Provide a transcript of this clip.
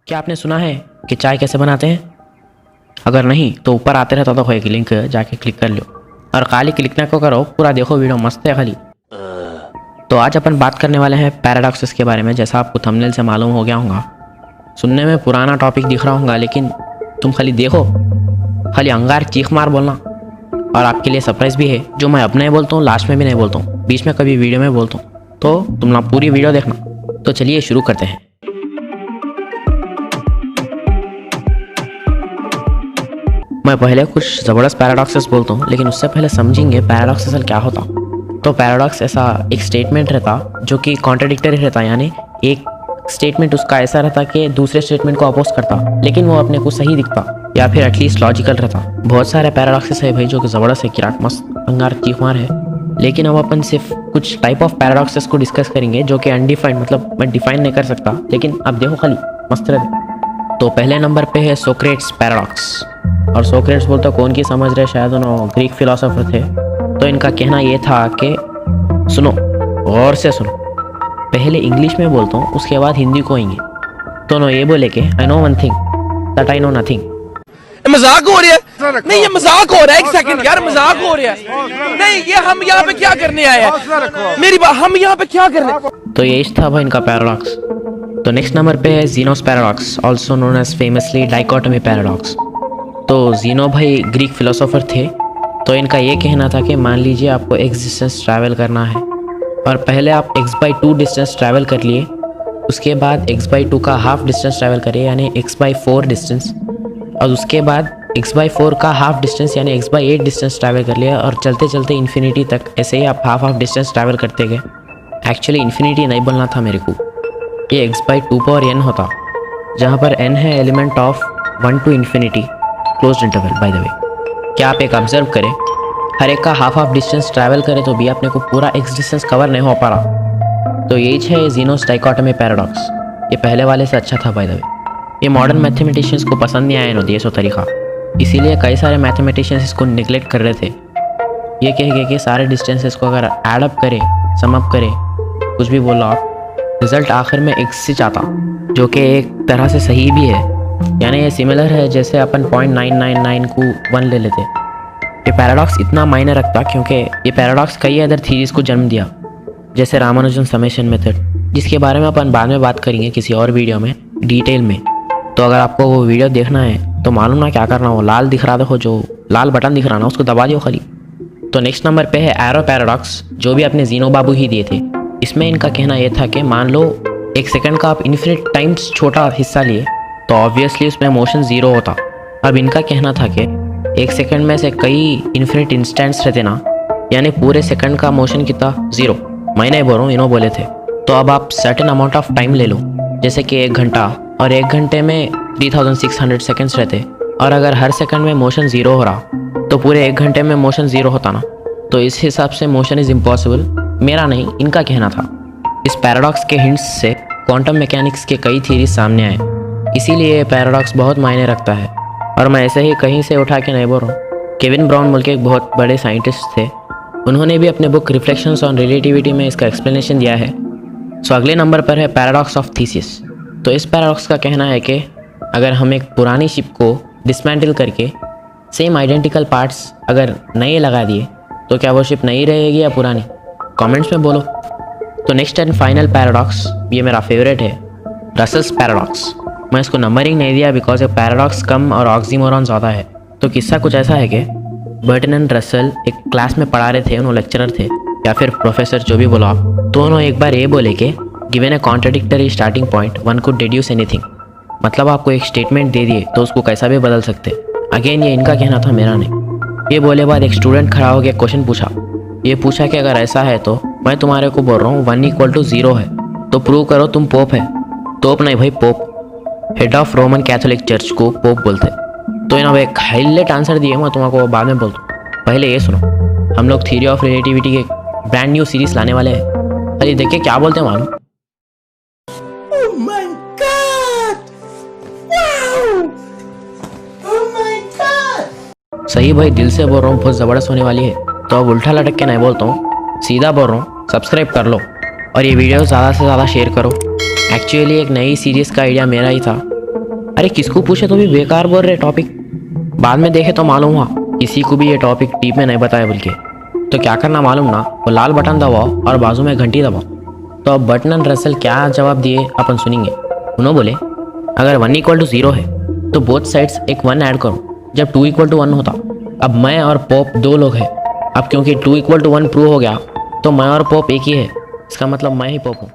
क्या आपने सुना है कि चाय कैसे बनाते हैं? अगर नहीं तो ऊपर आते रहता तो एक लिंक जाके क्लिक कर लो और खाली क्लिक ना को करो, पूरा देखो, वीडियो मस्त है खाली। तो आज अपन बात करने वाले हैं पैराडॉक्सेस के बारे में। जैसा आपको थंबनेल से मालूम हो गया होगा, सुनने में पुराना टॉपिक दिख रहा होगा, लेकिन तुम खाली देखो, खाली अंगार चीख मार बोलना। और आपके लिए सरप्राइज भी है जो मैं अब नहीं बोलता हूँ, लास्ट में भी नहीं बोलता हूँ, बीच में कभी वीडियो में बोलता हूँ। तो तुम ना पूरी वीडियो देखना। तो चलिए शुरू करते हैं। मैं पहले कुछ ज़बरदस्त पैराडॉक्सेस बोलता हूँ, लेकिन उससे पहले समझेंगे पैराडॉक्स असल क्या होता। तो पैराडॉक्स ऐसा एक स्टेटमेंट रहता जो कि कॉन्ट्राडिक्टरी रहता, यानी एक स्टेटमेंट उसका ऐसा रहता कि दूसरे स्टेटमेंट को अपोज करता, लेकिन वो अपने को सही दिखता या फिर एटलीस्ट लॉजिकल रहता। बहुत सारे पैराडॉक्सेस है भाई जो कि ज़बरदस्त है, किराक मस्त अंगार चीखमार है। लेकिन अब अपन सिर्फ कुछ टाइप ऑफ पैराडॉक्सेस को डिस्कस करेंगे जो कि अनडिफाइंड, मतलब मैं डिफाइन नहीं कर सकता, लेकिन अब देखो खाली मस्त रहे। तो पहले नंबर पे है सोक्रेट्स पैराडॉक्स। और सोक्रेट्स बोलते कौन की समझ रहे, शायद उन्होंने ग्रीक फिलोसोफर थे। तो इनका कहना ये था कि सुनो, गौर से सुनो, पहले इंग्लिश में बोलता हूँ, उसके बाद हिंदी को आएंगे। तो उन्होंने ये बोले कि I know one thing that I know nothing. मजाक हो रहा है? नहीं, ये मजाक हो रहा है। एक सेकंड यार, मजाक हो रहा है। नहीं, ये हम यहाँ पे क्या करने आए हैं? मेरी बात, हम यहाँ पे क्या करने? तो ये था भाई इनका पैराडॉक्स। तो नेक्स्ट नंबर पे है Zeno's paradox, also known as famously dichotomy paradox. तो जीनो भाई ग्रीक फिलोसोफर थे। तो इनका ये कहना था कि मान लीजिए आपको एक्स डिस्टेंस ट्रैवल करना है और पहले आप x/2 डिस्टेंस ट्रैवल कर लिए, उसके बाद x/2 का हाफ डिस्टेंस ट्रैवल करिए यानी x/4 डिस्टेंस, और उसके बाद x/4 का हाफ डिस्टेंस यानी x/8 डिस्टेंस ट्रैवल कर लिया, और चलते चलते इन्फिनिटी तक ऐसे ही आप हाफ डिस्टेंस ट्रैवल करते गए। एक्चुअली इन्फिनिटी नहीं बोलना था मेरे को, ये x/2n होता, जहाँ पर n है element of 1 to infinity closed interval. By the way, क्या आप एक ऑब्जर्व करें, हर एक का हाफ डिस्टेंस ट्रैवल करें तो भी अपने को पूरा x डिस्टेंस कवर नहीं हो पा रहा। तो यही है जीनोस डाइकोटोमी पैराडॉक्स। ये पहले वाले से अच्छा था बाय द वे। ये मॉडर्न मैथमेटिशियंस को पसंद नहीं आया इन्होंने ये सो तरीका, इसीलिए कई सारे मैथमेटिशियंस इसको निगलेक्ट कर रहे थे। ये कह के कि सारे डिस्टेंसेस को अगर एडअप करें, समअप करें, कुछ भी बोलो आप, रिजल्ट आखिर में x से आता, जो कि एक तरह से सही भी है। यानी ये सिमिलर है जैसे अपन 0.999 को 1 ले लेते। ये पैराडॉक्स इतना मायने रखता क्योंकि ये पैराडॉक्स कई अदर थीरीज को जन्म दिया, जैसे रामानुजन समेशन मेथड, जिसके बारे में अपन बाद में बात करेंगे किसी और वीडियो में डिटेल में। तो अगर आपको वो वीडियो देखना है तो मालूम ना क्या करना हो, लाल दिख रहा देखो, जो लाल बटन दिख रहा ना उसको दबा दियो खाली। तो नेक्स्ट नंबर पे है एरो पैराडॉक्स, जो भी अपने जीनो बाबू ही दिए थे। इसमें इनका कहना यह था कि मान लो एक सेकंड का आप इन्फिनिट टाइम्स छोटा हिस्सा लिए तो ऑब्वियसली उसमें मोशन 0 होता। अब इनका कहना था कि एक सेकंड में से कई इन्फिनिट इंस्टेंट्स रहते ना, यानी पूरे सेकंड का मोशन कितना 0, मैं नहीं बोल रहा हूँ, इन्हों बोले थे। तो अब आप सर्टेन अमाउंट ऑफ टाइम ले लो, जैसे कि 1 घंटा, और 1 घंटे में 3600 सेकेंड्स रहते, और अगर हर सेकंड में मोशन 0 हो रहा तो पूरे 1 घंटे में मोशन 0 होता ना। तो इस हिसाब से मोशन इज़ इम्पॉसिबल, मेरा नहीं इनका कहना था। इस पैराडॉक्स के हिंट्स से क्वांटम मैकेनिक्स के कई थ्योरीज सामने आए, इसीलिए ये पैराडॉक्स बहुत मायने रखता है। और मैं ऐसे ही कहीं से उठा के नहीं बोल रहा हूँ। केविन ब्राउन बोल के एक बहुत बड़े साइंटिस्ट थे, उन्होंने भी अपने बुक रिफ्लेक्शंस ऑन रिलेटिविटी में इसका एक्सप्लेनेशन दिया है। सो अगले नंबर पर है पैराडॉक्स ऑफ थीसिस। तो इस पैराडॉक्स का कहना है कि अगर हम एक पुरानी शिप को डिसमेंटल करके सेम आइडेंटिकल पार्ट्स अगर नए लगा दिए तो क्या वो शिप नई रहेगी या पुरानी? कमेंट्स में बोलो। तो नेक्स्ट एंड फाइनल पैराडॉक्स, ये मेरा फेवरेट है, रसल्स पैराडॉक्स। मैं इसको नंबरिंग नहीं दिया बिकॉज ये पैराडॉक्स कम और ऑक्सीमोरॉन ज़्यादा है। तो किस्सा कुछ ऐसा है कि बर्टन रसल एक क्लास में पढ़ा रहे थे, उन्होंने लेक्चरर थे या फिर प्रोफेसर, जो भी बोलो आप। तो उन्होंने एक बार ये बोले कि given A contradictory starting point one could deduce anything, मतलब आपको एक स्टेटमेंट दे दिए तो उसको कैसा भी बदल सकते। अगेन ये इनका कहना था, मेरा नहीं। ये बोले बाद एक स्टूडेंट खड़ा हो गया, क्वेश्चन पूछा, ये पूछा कि अगर ऐसा है तो मैं तुम्हारे को बोल रहा हूँ 1 = 0 है, तो प्रूव करो तुम पोप है। तोप नहीं भाई, pope, head of Roman Catholic church को पोप बोलते। तो इन्होंने एक हाईलाइट आंसर दिए, मैं तुम्हारे बाद में बोलता हूँ। पहले ये सुनो, हम लोग थ्योरी ऑफ रिलेटिविटी के ब्रांड न्यू सीरीज लाने वाले हैं। अरे देखिए क्या बोलते हैं मालूम। सही भाई, दिल से बोल रहा हूँ, बहुत ज़बरदस्त होने वाली है। तो अब उल्टा लटक के नहीं बोलता हूँ, सीधा बोल रहा हूँ, सब्सक्राइब कर लो और ये वीडियो ज़्यादा से ज़्यादा शेयर करो। एक्चुअली एक नई सीरीज़ का आइडिया मेरा ही था, अरे किसको पूछे तो भी बेकार बोल रहे टॉपिक, बाद में देखे तो मालूम हुआ किसी को भी ये टॉपिक टीप में नहीं बताया बोल के। तो क्या करना मालूम ना, वो लाल बटन दबाओ और बाजू में घंटी दबाओ। तो अब बटन एंड रसल क्या जवाब दिए अपन सुनेंगे। उन्होंने बोले अगर 1 = 0 है तो बोथ साइड्स एक 1 ऐड करो जब 2 = 1 होता। अब मैं और पॉप 2 लोग हैं। अब क्योंकि 2 = 1 प्रूव हो गया तो मैं और पॉप एक ही है, इसका मतलब मैं ही पॉप हूँ।